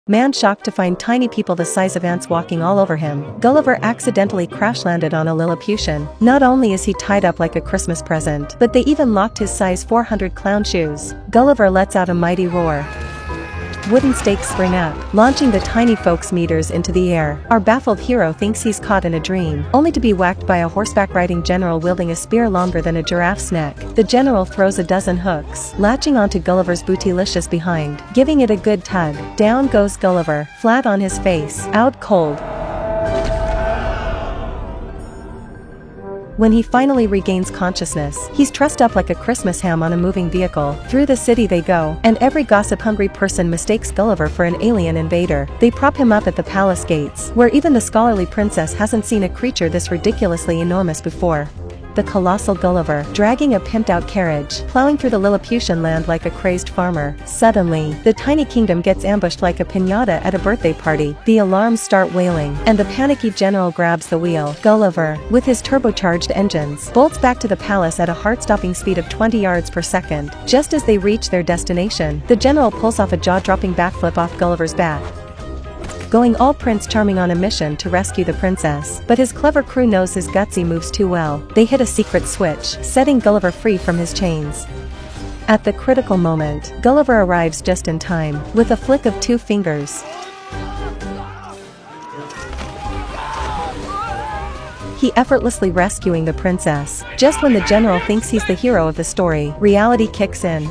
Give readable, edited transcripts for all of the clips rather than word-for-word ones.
Man shocked to find tiny people the size of ants walking all over him. Gulliver accidentally crash-landed on a Lilliputian. Not only is he tied up like a Christmas present, but they even locked his size 400 clown shoes. Gulliver lets out a mighty roar. Wooden stakes spring up, launching the tiny folks meters into the air. Our baffled hero thinks he's caught in a dream, only to be whacked by a horseback-riding general wielding a spear longer than a giraffe's neck. The general throws a dozen hooks, latching onto Gulliver's bootylicious behind, giving it a good tug. Down goes Gulliver, flat on his face, out cold. When he finally regains consciousness, he's trussed up like a Christmas ham on a moving vehicle. Through the city they go, and every gossip-hungry person mistakes Gulliver for an alien invader. They prop him up at the palace gates, where even the scholarly princess hasn't seen a creature this ridiculously enormous before. The colossal Gulliver, dragging a pimped-out carriage, plowing through the Lilliputian land like a crazed farmer. Suddenly, the tiny kingdom gets ambushed like a piñata at a birthday party. The alarms start wailing, and the panicky general grabs the wheel. Gulliver, with his turbocharged engines, bolts back to the palace at a heart-stopping speed of 20 yards per second. Just as they reach their destination, the general pulls off a jaw-dropping backflip off Gulliver's back, going all Prince Charming on a mission to rescue the princess. But his clever crew knows his gutsy moves too well. They hit a secret switch, setting Gulliver free from his chains. At the critical moment, Gulliver arrives just in time, with a flick of 2 fingers. He effortlessly rescuing the princess. Just when the general thinks he's the hero of the story, reality kicks in.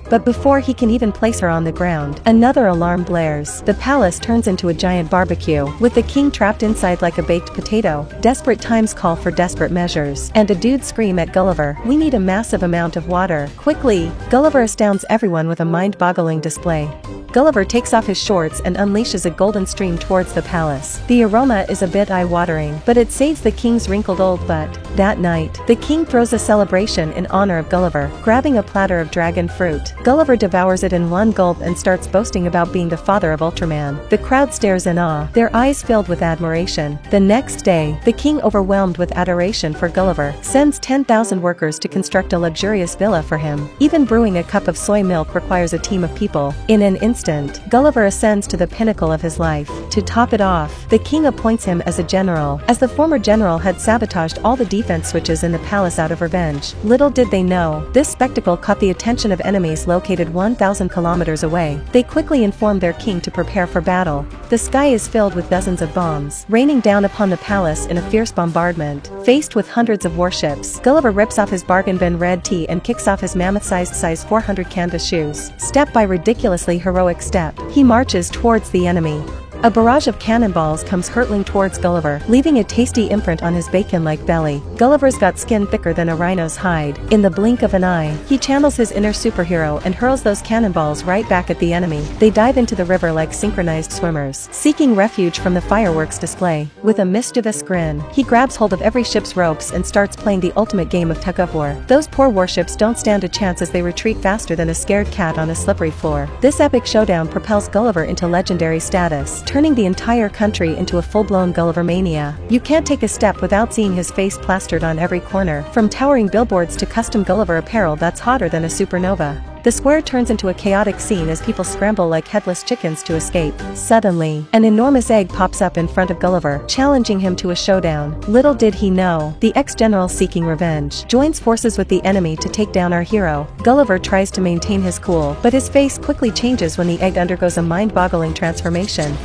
But before he can even place her on the ground, another alarm blares. The palace turns into a giant barbecue, with the king trapped inside like a baked potato. Desperate times call for desperate measures, and a dude scream at Gulliver, "We need a massive amount of water, quickly!" Gulliver astounds everyone with a mind-boggling display. Gulliver takes off his shorts and unleashes a golden stream towards the palace. The aroma is a bit eye-watering, but it saves the king's wrinkled old butt. That night, the king throws a celebration in honor of Gulliver, grabbing a platter of dragon fruit. Gulliver devours it in one gulp and starts boasting about being the father of Ultraman. The crowd stares in awe, their eyes filled with admiration. The next day, the king, overwhelmed with adoration for Gulliver, sends 10,000 workers to construct a luxurious villa for him. Even brewing a cup of soy milk requires a team of people. In an instant, Gulliver ascends to the pinnacle of his life. To top it off, the king appoints him as a general, as the former general had sabotaged all the defense switches in the palace out of revenge. Little did they know, this spectacle caught the attention of enemies located 1,000 kilometers away. They quickly informed their king to prepare for battle. The sky is filled with dozens of bombs, raining down upon the palace in a fierce bombardment. Faced with hundreds of warships, Gulliver rips off his bargain bin red tee and kicks off his mammoth-sized size 400 canvas shoes. Step by ridiculously heroic step, he marches towards the enemy. A barrage of cannonballs comes hurtling towards Gulliver, leaving a tasty imprint on his bacon-like belly. Gulliver's got skin thicker than a rhino's hide. In the blink of an eye, he channels his inner superhero and hurls those cannonballs right back at the enemy. They dive into the river like synchronized swimmers, seeking refuge from the fireworks display. With a mischievous grin, he grabs hold of every ship's ropes and starts playing the ultimate game of tug-of-war. Those poor warships don't stand a chance as they retreat faster than a scared cat on a slippery floor. This epic showdown propels Gulliver into legendary status, turning the entire country into a full-blown Gulliver mania. You can't take a step without seeing his face plastered on every corner, from towering billboards to custom Gulliver apparel that's hotter than a supernova. The square turns into a chaotic scene as people scramble like headless chickens to escape. Suddenly, an enormous egg pops up in front of Gulliver, challenging him to a showdown. Little did he know, the ex-general seeking revenge joins forces with the enemy to take down our hero. Gulliver tries to maintain his cool, but his face quickly changes when the egg undergoes a mind-boggling transformation.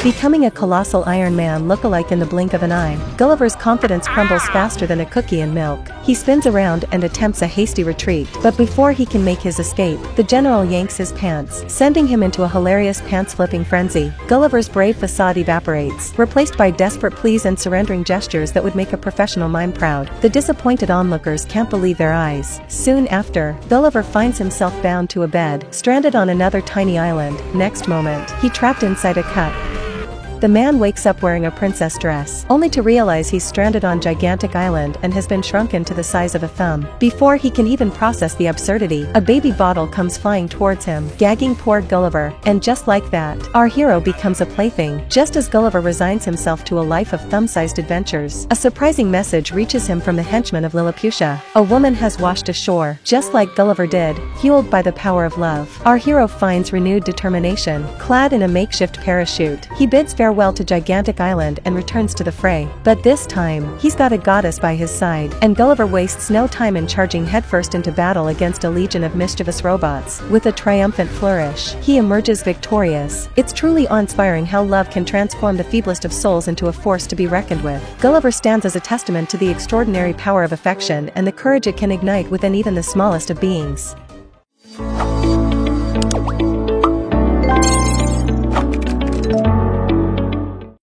Becoming a colossal Iron Man look-alike in the blink of an eye, Gulliver's confidence crumbles faster than a cookie in milk. He spins around and attempts a hasty retreat, but before he can make his escape, the general yanks his pants, sending him into a hilarious pants-flipping frenzy. Gulliver's brave facade evaporates, replaced by desperate pleas and surrendering gestures that would make a professional mime proud. The disappointed onlookers can't believe their eyes. Soon after, Gulliver finds himself bound to a bed, stranded on another tiny island. Next moment, he trapped inside a cup. The man wakes up wearing a princess dress, only to realize he's stranded on gigantic island and has been shrunken to the size of a thumb. Before he can even process the absurdity, a baby bottle comes flying towards him, gagging poor Gulliver, and just like that, our hero becomes a plaything. Just as Gulliver resigns himself to a life of thumb-sized adventures, a surprising message reaches him from the henchmen of Lilliputian. A woman has washed ashore, just like Gulliver did, fueled by the power of love. Our hero finds renewed determination. Clad in a makeshift parachute, he bids farewell to Gigantic Island and returns to the fray. But this time, he's got a goddess by his side, and Gulliver wastes no time in charging headfirst into battle against a legion of mischievous robots. With a triumphant flourish, he emerges victorious. It's truly awe-inspiring how love can transform the feeblest of souls into a force to be reckoned with. Gulliver stands as a testament to the extraordinary power of affection and the courage it can ignite within even the smallest of beings.